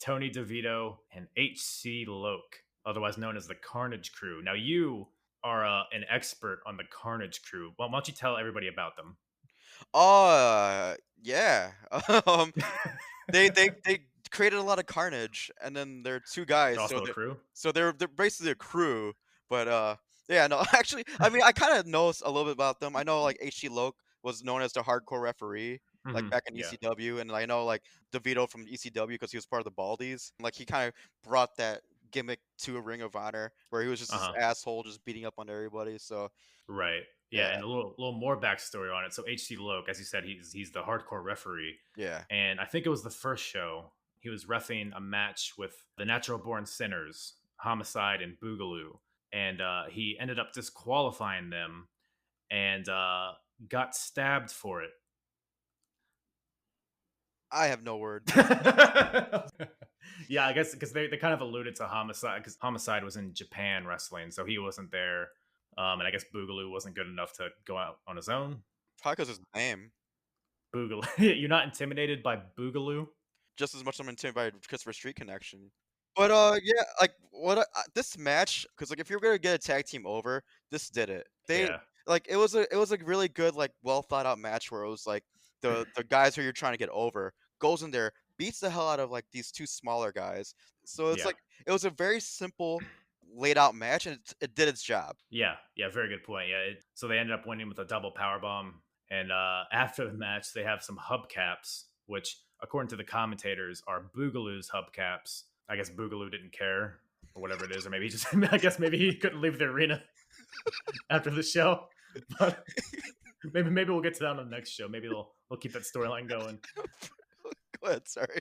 Tony DeVito, and HC Loke, otherwise known as the Carnage Crew. Now, you are an expert on the Carnage Crew. Well, why don't you tell everybody about them? Yeah. Um, they created a lot of carnage, and then there are 2 They're guys, also a crew. so they're basically a crew, but, yeah, no, actually, I mean, I kinda know a little bit about them. I know, like, H.G. Loke was known as the hardcore referee, like, back in Yeah. ECW, and I know, like, DeVito from ECW because he was part of the Baldies. Like, he kinda brought that gimmick to a Ring of Honor, where he was just Uh this huh. asshole just beating up on everybody, so, Right. Yeah, yeah, and a little more backstory on it. So HC Loke, as you said, he's the hardcore referee, yeah. and I think it was the first show he was refing a match with the Natural Born Sinners, Homicide and Boogaloo, and he ended up disqualifying them and got stabbed for it. I have no words. Yeah, I guess because they kind of alluded to Homicide because Homicide was in Japan wrestling, so he wasn't there. And I guess Boogaloo wasn't good enough to go out on his own. Probably because his name. Boogaloo. You're not intimidated by Boogaloo? Just as much as I'm intimidated by Christopher Street Connection. But, yeah, like, what this match, because like, if you're gonna get a tag team over, this did it. They Yeah. like, it was a really good, like, well thought out match where it was, like, the guys who you're trying to get over goes in there, beats the hell out of, like, these 2 smaller guys. So it's Yeah. like it was a very simple, laid out match, and it did its job. Yeah. Yeah. Very good point. Yeah. So they ended up winning with a double power bomb. And after the match, they have some hubcaps, which, according to the commentators, are Boogaloo's hubcaps. I guess Boogaloo didn't care or whatever it is, or maybe he just, I guess maybe he couldn't leave the arena after the show. But maybe we'll get to that on the next show. Maybe they'll keep that storyline going. Go ahead, sorry.